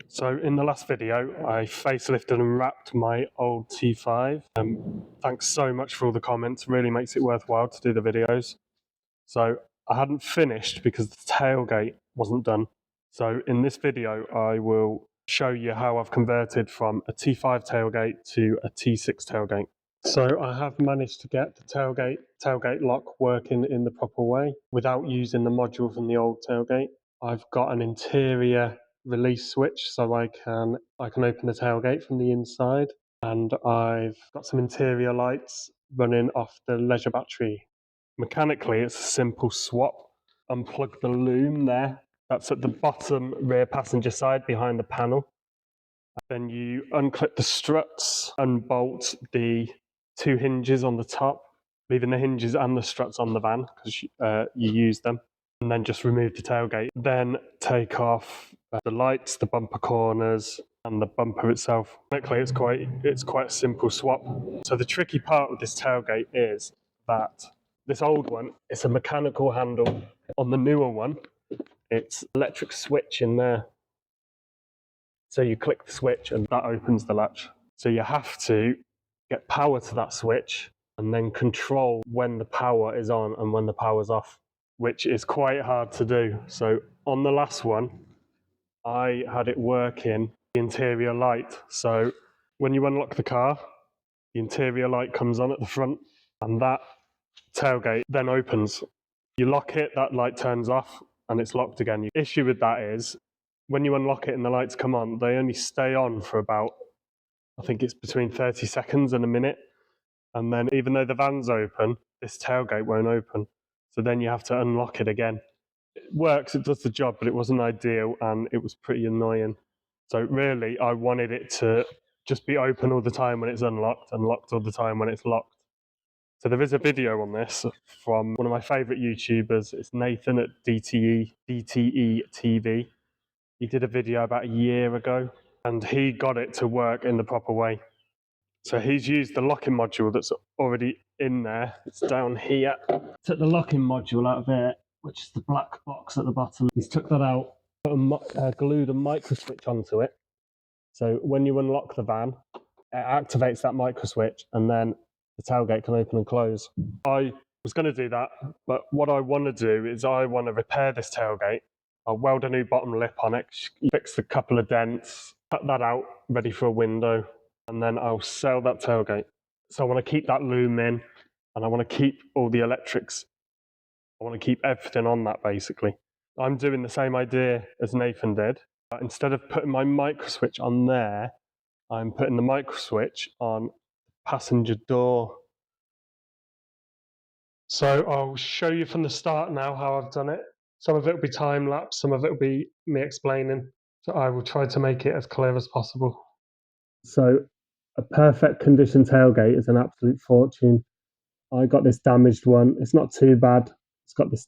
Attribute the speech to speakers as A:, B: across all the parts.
A: So in the last video, I facelifted and wrapped my old T5. Thanks so much for all the comments, really makes it worthwhile to do the videos. So I hadn't finished because the tailgate wasn't done. So in this video, I will show you how I've converted from a T5 tailgate to a T6 tailgate. So I have managed to get the tailgate lock working in the proper way without using the module from the old tailgate. I've got an interior release switch so I can open the tailgate from the inside, and I've got some interior lights running off the leisure battery. Mechanically, it's a simple swap. Unplug the loom there. That's at the bottom rear passenger side behind the panel. Then you unclip the struts, unbolt the two hinges on the top, leaving the hinges and the struts on the van because you use them, and then just remove the tailgate. Then take off the lights, the bumper corners, and the bumper itself. Technically, it's quite a simple swap. So the tricky part with this tailgate is that this old one, it's a mechanical handle. On the newer one, it's electric switch in there. So you click the switch and that opens the latch. So you have to get power to that switch and then control when the power is on and when the power's off, which is quite hard to do. So on the last one, I had it working the interior light. So when you unlock the car, the interior light comes on at the front and that tailgate then opens. You lock it, that light turns off and it's locked again. The issue with that is when you unlock it and the lights come on, they only stay on for about, I think it's between 30 seconds and a minute. And then even though the van's open, this tailgate won't open. So then you have to unlock it again. It works, it does the job, but it wasn't ideal and it was pretty annoying. So really, I wanted it to just be open all the time when it's unlocked and locked all the time when it's locked. So there is a video on this from one of my favourite YouTubers. It's Nathan at DTE TV. He did a video about a year ago and he got it to work in the proper way. So he's used the locking module that's already in there. It's down here. Took the locking module out of it, which is the black box at the bottom. He's took that out, glued a micro switch onto it. So when you unlock the van, it activates that micro switch and then the tailgate can open and close. I was going to do that, but what I want to do is I want to repair this tailgate. I'll weld a new bottom lip on it, fix a couple of dents, cut that out, ready for a window, and then I'll sell that tailgate. So I want to keep that loom in, and I want to keep all the electrics. I want to keep everything on that, basically. I'm doing the same idea as Nathan did. Instead of putting my micro switch on there, I'm putting the micro switch on the passenger door. So I'll show you from the start now how I've done it. Some of it will be time lapse, some of it will be me explaining. So I will try to make it as clear as possible. So a perfect condition tailgate is an absolute fortune. I got this damaged one. It's not too bad. It's got this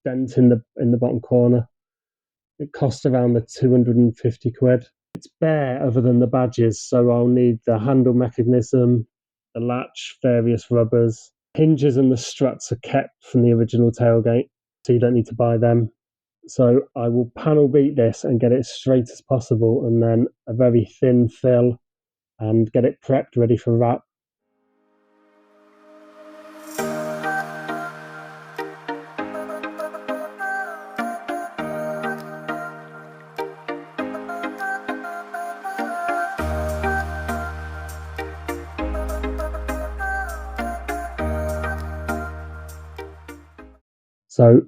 A: dent in the bottom corner. It cost around the 250 quid. It's bare other than the badges, so I'll need the handle mechanism, the latch, various rubbers. Hinges and the struts are kept from the original tailgate, so you don't need to buy them. So I will panel beat this and get it as straight as possible, and then a very thin fill and get it prepped ready for wrap. So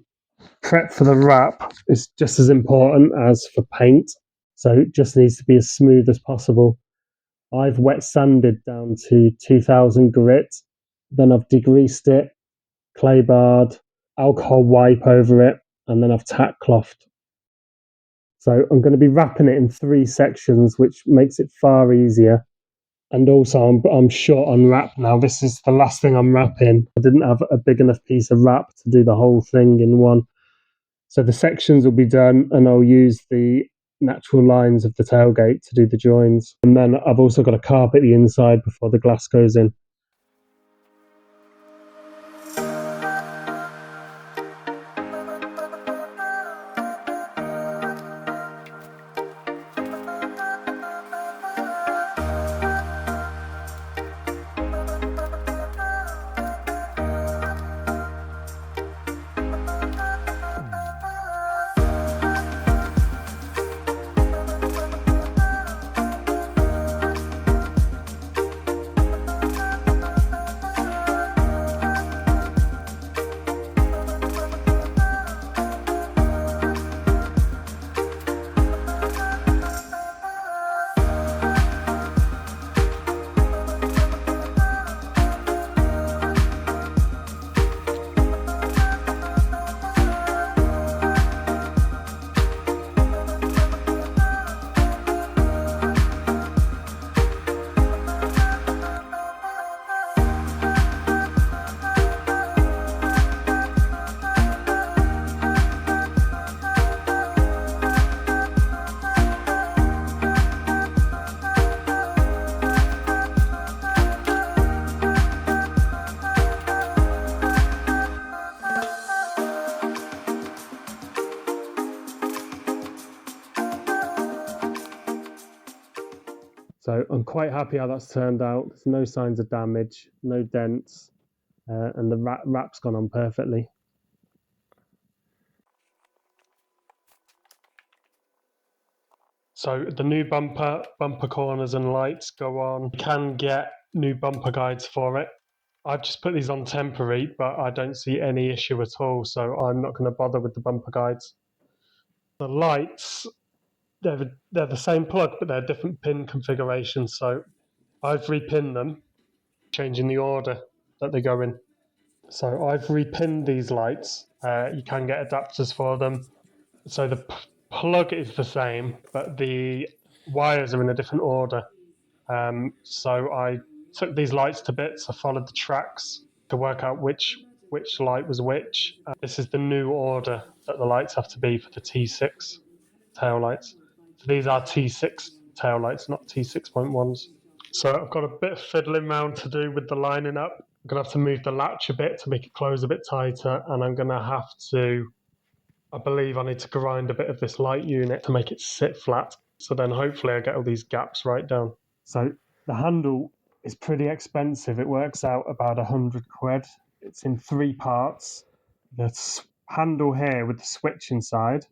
A: prep for the wrap is just as important as for paint, so it just needs to be as smooth as possible. I've wet sanded down to 2000 grit, then I've degreased it, clay barred, alcohol wipe over it, and then I've tack clothed. So I'm going to be wrapping it in 3 sections, which makes it far easier. And also I'm short on wrap now. This is the last thing I'm wrapping. I didn't have a big enough piece of wrap to do the whole thing in one. So the sections will be done and I'll use the natural lines of the tailgate to do the joins. And then I've also got to carpet the inside before the glass goes in. So I'm quite happy how that's turned out. There's no signs of damage, no dents, and the wrap's gone on perfectly. So the new bumper corners and lights go on. You can get new bumper guides for it. I've just put these on temporary, but I don't see any issue at all, so I'm not going to bother with the bumper guides. The lights, they're the same plug, but they're different pin configurations, so I've repinned them, changing the order that they go in. So I've repinned these lights. You can get adapters for them. So the plug is the same, but the wires are in a different order. So I took these lights to bits. I followed the tracks to work out which light was which. This is the new order that the lights have to be for the T6 tail lights. So these are T6 tail lights, not T6.1s. So I've got a bit of fiddling around to do with the lining up. I'm going to have to move the latch a bit to make it close a bit tighter, and I'm going to have to, I believe I need to grind a bit of this light unit to make it sit flat. So then hopefully I get all these gaps right down. So the handle is pretty expensive. It works out about 100 quid. It's in 3 parts. The handle here with the switch inside,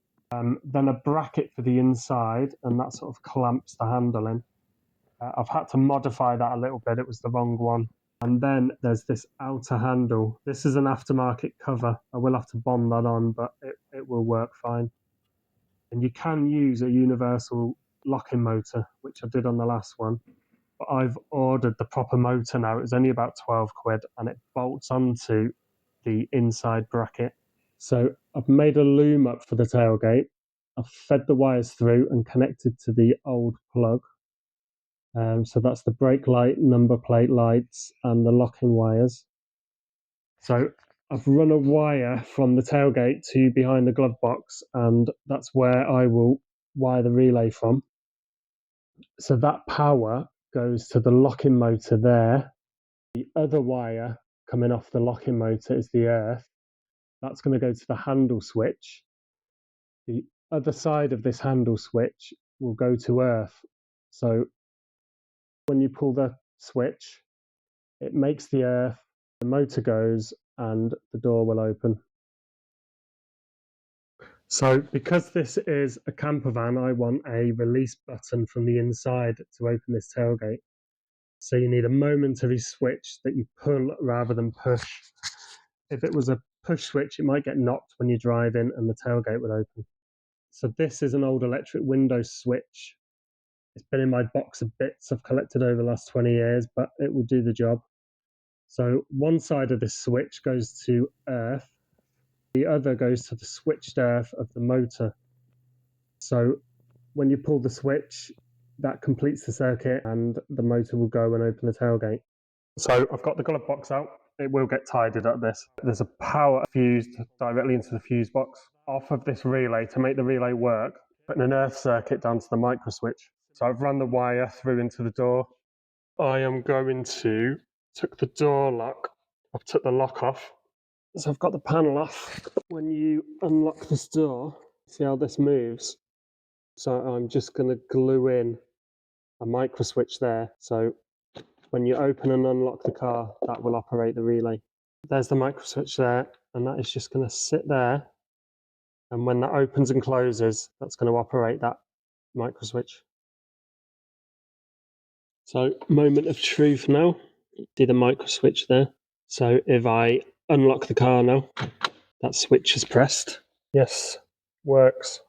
A: then a bracket for the inside, and that sort of clamps the handle in. I've had to modify that a little bit. It was the wrong one. And then there's this outer handle. This is an aftermarket cover. I will have to bond that on, but it will work fine. And you can use a universal locking motor, which I did on the last one. But I've ordered the proper motor now. It was only about 12 quid, and it bolts onto the inside bracket. So I've made a loom up for the tailgate. I've fed the wires through and connected to the old plug. So that's the brake light, number plate lights, and the locking wires. So I've run a wire from the tailgate to behind the glove box, and that's where I will wire the relay from. So that power goes to the locking motor there. The other wire coming off the locking motor is the earth. That's going to go to the handle switch. The other side of this handle switch will go to earth. So when you pull the switch, it makes the earth, the motor goes, and the door will open. So because this is a camper van, I want a release button from the inside to open this tailgate. So you need a momentary switch that you pull rather than push. If it was a push switch, it might get knocked when you drive in and the tailgate would open. So this is an old electric window switch. It's been in my box of bits I've collected over the last 20 years, but it will do the job. So one side of this switch goes to earth, the other goes to the switched earth of the motor. So when you pull the switch, that completes the circuit and the motor will go and open the tailgate. So I've got the glove box out. It will get tidied at this. There's a power fused directly into the fuse box. Off of this relay, to make the relay work, putting an earth circuit down to the micro switch. So I've run the wire through into the door. I am going to took the door lock. I've took the lock off. So I've got the panel off. When you unlock this door, see how this moves? So I'm just going to glue in a micro switch there. So when you open and unlock the car, that will operate the relay. There's the micro switch there, and that is just going to sit there. And when that opens and closes, that's going to operate that micro switch. So moment of truth now. See the micro switch there. So if I unlock the car now, that switch is pressed. Yes, works.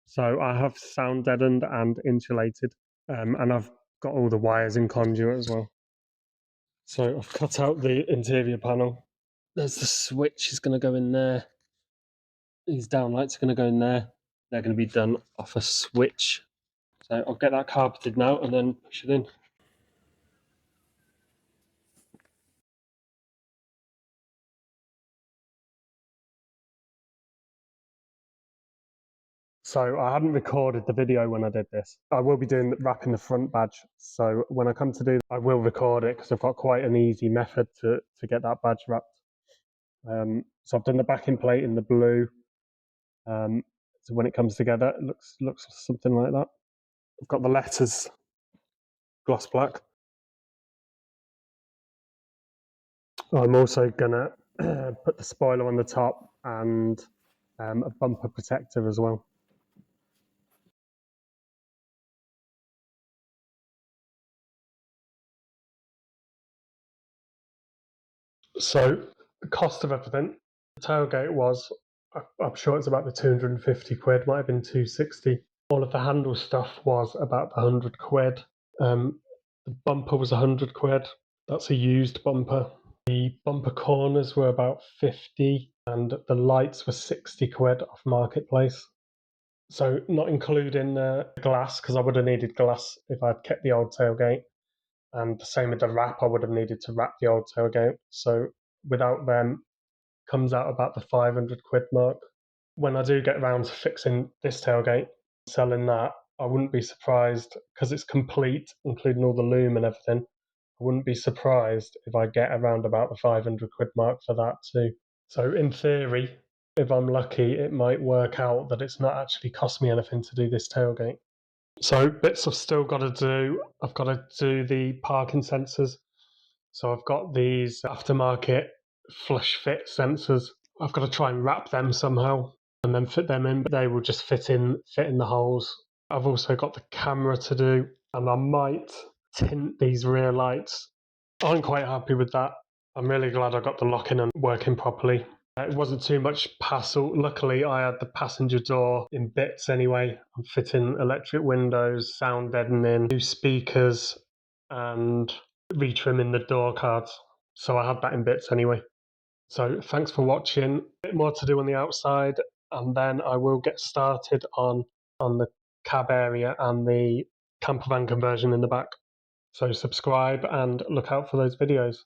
A: So I have sound deadened and insulated, and I've got all the wires in conduit as well. So I've cut out the interior panel. There's the switch is going to go in there. These downlights are going to go in there. They're going to be done off a switch. So I'll get that carpeted now and then push it in. So I hadn't recorded the video when I did this. I will be wrapping the front badge. So when I come to do, I will record it because I've got quite an easy method to get that badge wrapped. So I've done the backing plate in the blue. So when it comes together, it looks something like that. I've got the letters gloss black. I'm also gonna put the spoiler on the top and a bumper protector as well. So the cost of everything, the tailgate was, I'm sure it's about the 250 quid, might have been 260. All of the handle stuff was about the 100 quid. The bumper was 100 quid. That's a used bumper. The bumper corners were about 50 and the lights were 60 quid off Marketplace. So not including glass, because I would have needed glass if I'd kept the old tailgate. And the same with the wrap, I would have needed to wrap the old tailgate. So without them, comes out about the 500 quid mark. When I do get around to fixing this tailgate, selling that, I wouldn't be surprised, because it's complete, including all the loom and everything. I wouldn't be surprised if I get around about the 500 quid mark for that too. So in theory, if I'm lucky, it might work out that it's not actually cost me anything to do this tailgate. So bits I've still got to do. I've got to do the parking sensors. So I've got these aftermarket flush fit sensors. I've got to try and wrap them somehow and then fit them in, but they will just fit in the holes. I've also got the camera to do, and I might tint these rear lights. I'm quite happy with that. I'm really glad I got the lock in and working properly. It wasn't too much hassle. Luckily, I had the passenger door in bits anyway. I'm fitting electric windows, sound deadening, new speakers, and retrimming the door cards. So I had that in bits anyway. So thanks for watching. A bit more to do on the outside, and then I will get started on the cab area and the camper van conversion in the back. So subscribe and look out for those videos.